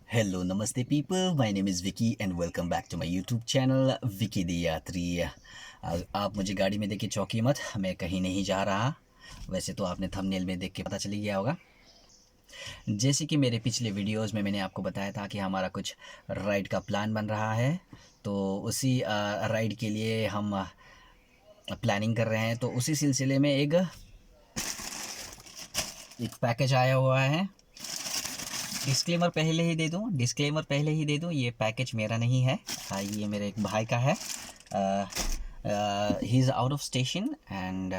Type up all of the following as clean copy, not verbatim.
Hello नमस्ते people, my name is Vicky and welcome back to my YouTube channel Vicky the Yatri. आप मुझे गाड़ी में देख के चौंकिए मत, मैं कहीं नहीं जा रहा। वैसे तो आपने थंबनेल में देख के पता चल ही गया होगा। जैसे कि मेरे पिछले वीडियोस में मैंने आपको बताया था कि हमारा कुछ राइड का प्लान बन रहा है, तो उसी राइड के लिए हम प्लानिंग कर रहे हैं। तो उसी सिलसिले में एक पैकेज आया हुआ है। डिस्क्लेमर पहले ही दे दूं, ये पैकेज मेरा नहीं है। ये मेरे एक भाई का है। He is out of station and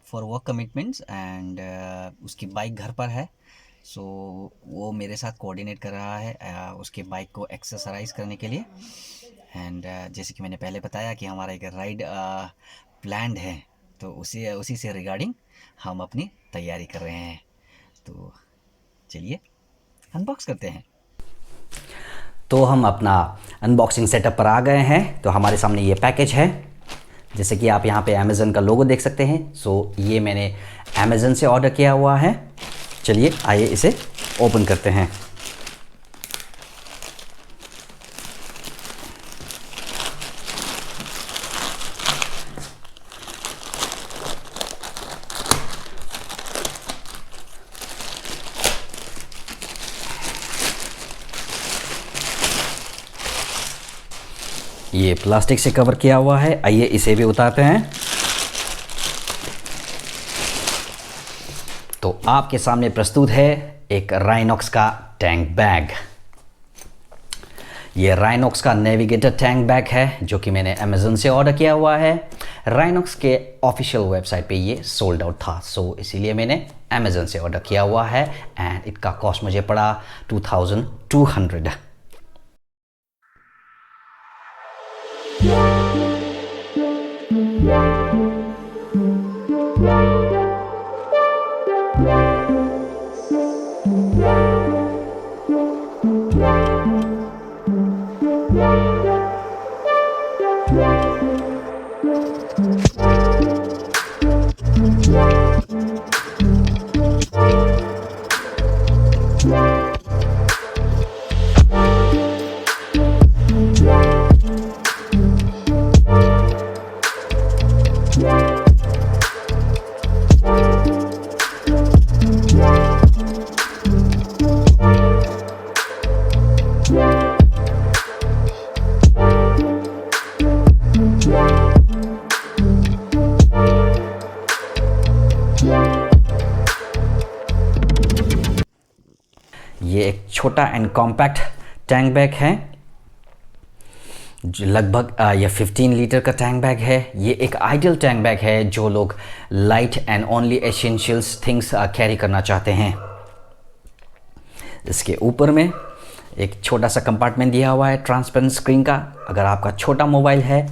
for work commitments and उसकी बाइक घर पर है। सो वो मेरे साथ कोऑर्डिनेट कर रहा है उसके बाइक को एक्सरसाइज करने के लिए। एंड जैसे कि मैंने पहले बताया कि हमारा एक राइड प्लान्ड है, तो उसी उसी से रिगार्डिंग हम अपनी तैयारी कर रहे हैं। तो चलिए अनबॉक्स करते हैं। तो हम अपना अनबॉक्सिंग सेटअप पर आ गए हैं। तो हमारे सामने ये पैकेज है। जैसे कि आप यहाँ पे अमेज़न का लोगो देख सकते हैं। ये मैंने अमेज़न से ऑर्डर किया हुआ है। चलिए आइए इसे ओपन करते हैं। ये प्लास्टिक से कवर किया हुआ है। आइए इसे भी उतारते हैं। तो आपके सामने प्रस्तुत है एक राइनॉक्स का टैंक बैग। ये राइनॉक्स का नेविगेटर टैंक बैग है जो कि मैंने अमेज़न से ऑर्डर किया हुआ है। राइनॉक्स के ऑफिशियल वेबसाइट पे ये सोल्ड आउट था, इसीलिए मैंने अमेज़न से ऑर्डर किया हुआ है एंड इसका कॉस्ट मुझे पड़ा 2200। ये एक छोटा एंड कॉम्पैक्ट टैंक बैग है जो लगभग ये 15 लीटर का टैंक बैग है। ये एक आइडियल टैंक बैग है जो लोग light and only essentials things carry करना चाहते हैं। इसके ऊपर में एक छोटा सा कंपार्टमेंट दिया हुआ है ट्रांसपेरेंट स्क्रीन का। अगर आपका छोटा मोबाइल है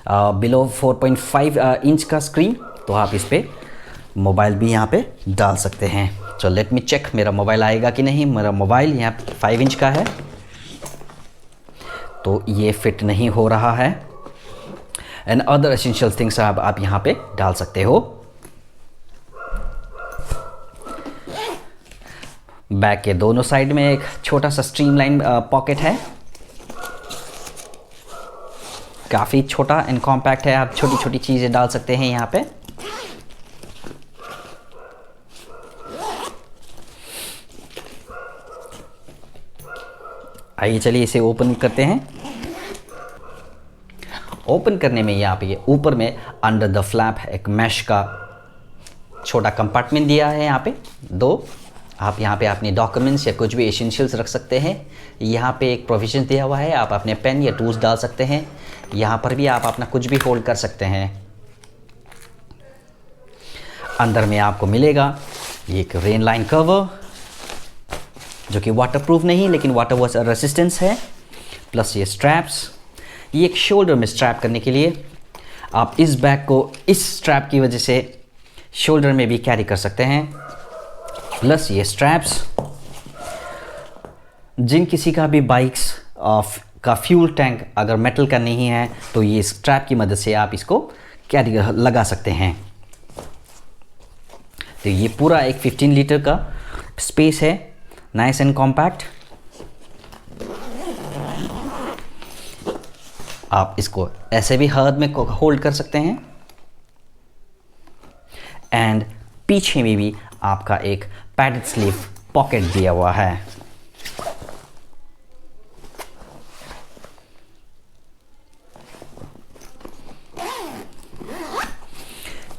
बिलो 4.5 इंच का स्क्रीन, तो आप इस पर मोबाइल भी यहाँ पे डाल सकते हैं। तो लेट मी चेक मेरा मोबाइल आएगा कि नहीं। मेरा मोबाइल यहाँ 5 इंच का है, तो ये फिट नहीं हो रहा है। एंड अदर एसेंशियल थिंग्स आप यहाँ पे डाल सकते हो। बैग के दोनों साइड में एक छोटा सा स्ट्रीमलाइन पॉकेट है। काफ़ी छोटा एंड कॉम्पैक्ट है, आप छोटी छोटी चीज़ें डाल सकते हैं यहाँ पे। आइए चलिए इसे ओपन करते हैं। ओपन करने में यहाँ पे ये ऊपर में अंडर द फ्लैप एक मैश का छोटा कंपार्टमेंट दिया है। यहाँ पे आप यहाँ पे अपने डॉक्यूमेंट्स या कुछ भी एसेंशियल्स रख सकते हैं। यहाँ पे एक प्रोविजन दिया हुआ है, आप अपने पेन या टूल्स डाल सकते हैं। यहाँ पर भी आप अपना कुछ भी होल्ड कर सकते हैं। अंदर में आपको मिलेगा ये एक रेन लाइन कवर जो कि वाटरप्रूफ नहीं लेकिन वाटर वॉश रेसिस्टेंस है, प्लस ये स्ट्रैप्स। ये एक शोल्डर में स्ट्रैप करने के लिए आप इस बैग को इस स्ट्रैप की वजह से शोल्डर में भी कैरी कर सकते हैं। प्लस ये स्ट्रैप्स, जिन किसी का भी बाइक्स का फ्यूल टैंक अगर मेटल का नहीं है तो ये स्ट्रैप की मदद से आप इसको कैरी लगा सकते हैं। तो ये पूरा एक 15 लीटर का स्पेस है, नाइस एंड कॉम्पैक्ट। आप इसको ऐसे भी हाथ में होल्ड कर सकते हैं। एंड पीछे में भी आपका एक पैडेड स्लीव पॉकेट दिया हुआ है।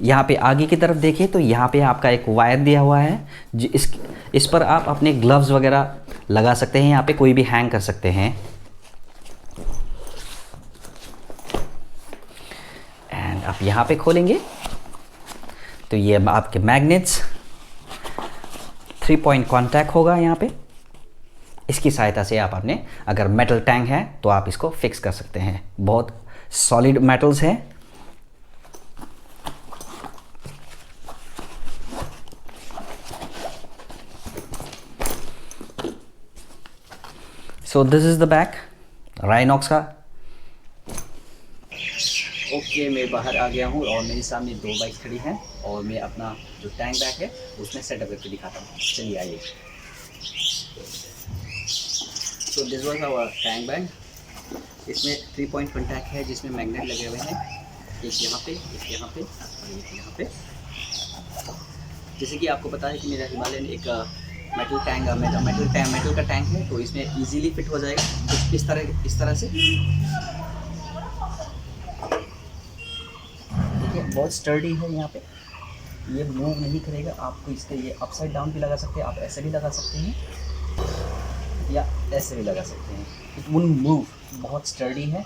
यहाँ पे आगे की तरफ देखें तो यहाँ पे आपका एक वायर दिया हुआ है। इस पर आप अपने ग्लव्स वगैरह लगा सकते हैं, यहाँ पे कोई भी हैंग कर सकते हैं। एंड आप यहाँ पे खोलेंगे तो ये आपके मैग्नेट्स 3 पॉइंट कॉन्टैक्ट होगा यहाँ पे। इसकी सहायता से आप अपने अगर मेटल टैंक है तो आप इसको फिक्स कर सकते हैं। बहुत सॉलिड मेटल्स हैं। So this is the back Rhinox का। ओके, मैं बाहर आ गया हूँ और मेरे सामने 2 बाइक खड़ी हैं और मैं अपना जो टैंक बैग है उसमें सेटअप करके दिखाता हूँ। चलिए आइए। So this was our tank bag. इसमें 3 पॉइंट कॉन्टैक्ट है जिसमें मैग्नेट लगे हुए हैं, एक यहाँ पे, एक यहाँ पे और एक यहाँ पे। जैसे कि आपको पता है कि मेरा हिमालयन एक मेटल का टैंक है, तो इसमें इजीली फिट हो जाएगा कुछ इस तरह से। देखिए बहुत स्टर्डी है, यहाँ पे ये मूव नहीं करेगा। आपको इसके ये अपसाइड डाउन भी लगा सकते हैं, आप ऐसे भी लगा सकते हैं या ऐसे भी लगा सकते हैं। इट वोंट मूव, बहुत स्टर्डी है।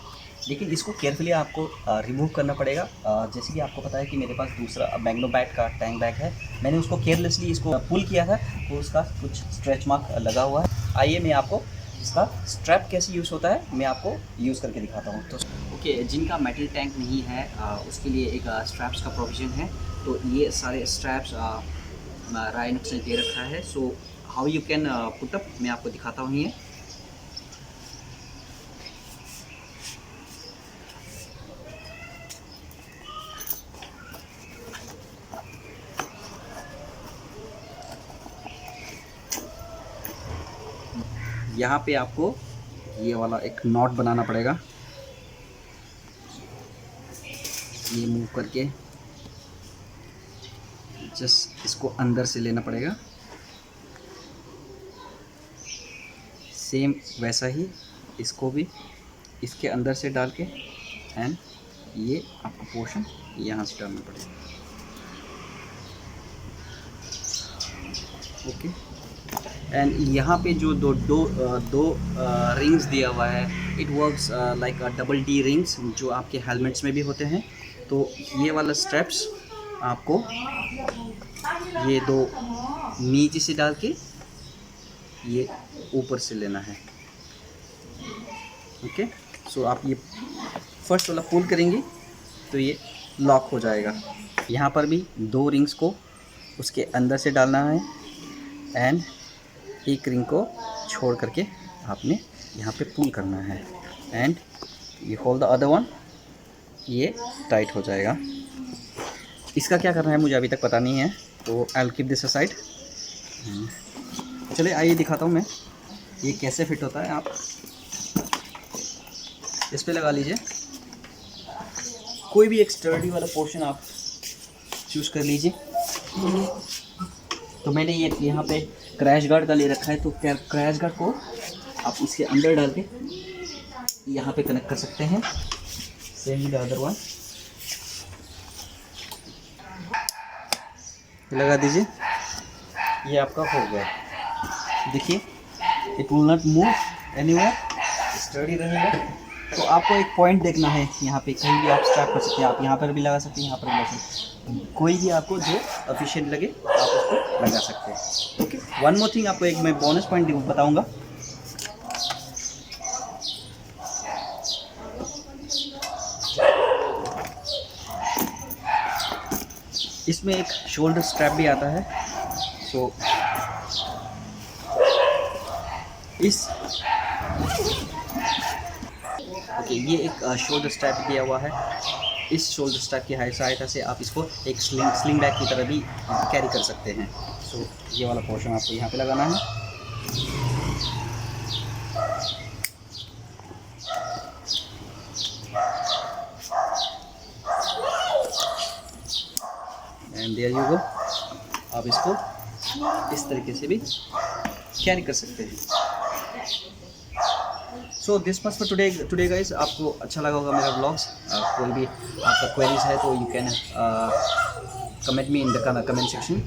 लेकिन इसको केयरफुली आपको रिमूव करना पड़ेगा। जैसे कि आपको पता है कि मेरे पास दूसरा मैग्नोबैट का टैंक बैग है, मैंने उसको केयरलेसली इसको पुल किया था तो उसका कुछ स्ट्रेच मार्क लगा हुआ है। आइए मैं आपको इसका स्ट्रैप कैसे यूज़ होता है मैं आपको यूज़ करके दिखाता हूँ। तो ओके, जिनका मेटल टैंक नहीं है उसके लिए एक स्ट्रैप्स का प्रोविज़न है। तो ये सारे स्ट्रैप्स राइनॉक्स ने दे रखा है। So how you can put up मैं आपको दिखाता हूँ। ये यहाँ पे आपको ये वाला एक नॉट बनाना पड़ेगा। ये मूव करके जस्ट इसको अंदर से लेना पड़ेगा। सेम वैसा ही इसको भी इसके अंदर से डाल के एंड ये आपको पोर्शन यहाँ से डालना पड़ेगा। ओके, एंड यहाँ पे जो दो रिंग्स दिया हुआ है, it works like double D rings जो आपके हेलमेट्स में भी होते हैं। तो ये वाला स्ट्रैप्स आपको ये 2 नीचे से डाल के ये ऊपर से लेना है। ओके, सो आप ये फर्स्ट वाला पुल करेंगे तो ये लॉक हो जाएगा। यहाँ पर भी 2 रिंग्स को उसके अंदर से डालना है एंड एक रिंग को छोड़ करके आपने यहाँ पे पुल करना है एंड ये होल्ड द अदर वन, ये टाइट हो जाएगा। इसका क्या करना है मुझे अभी तक पता नहीं है, तो I will keep this aside. चलिए आइए दिखाता हूँ मैं ये कैसे फिट होता है। आप इस पे लगा लीजिए, कोई भी एक स्टर्डी वाला पोर्शन आप चूज़ कर लीजिए। तो मैंने ये यहाँ पे क्रैश गार्ड का ले रखा है, तो क्रैश गार्ड को आप इसके अंदर डाल के यहाँ पे कनेक्ट कर सकते हैं। सेम द अदर वन लगा दीजिए, ये आपका हो गया। देखिए it will not move anywhere, study रहेगा। तो आपको एक पॉइंट देखना है, यहाँ पे कहीं भी आप स्ट्रैप कर सकते हैं। आप यहाँ पर भी लगा सकते हैं, यहाँ पर भी लगा सकते हैं, कोई भी आपको जो एफिशिएंट लगे आप उसको लगा सकते हैं। ओके, वन मोर थिंग आपको एक मैं बोनस पॉइंट बताऊँगा। इसमें एक शोल्डर स्ट्रैप भी आता है। सो ये एक शोल्डर स्ट्रैप दिया हुआ है। इस शोल्डर स्ट्रैप की सहायता से आप इसको एक स्लिंग बैग की तरह भी कैरी कर सकते हैं। सो ये वाला पोर्शन आपको यहाँ पे लगाना है। And there you go. आप इसको इस तरीके से भी कैरी कर सकते हैं। So this much for today guys. आपको अच्छा लगा होगा मेरा व्लॉग्स। कोई भी आपका क्वेरीज है तो you can comment me in the comment section.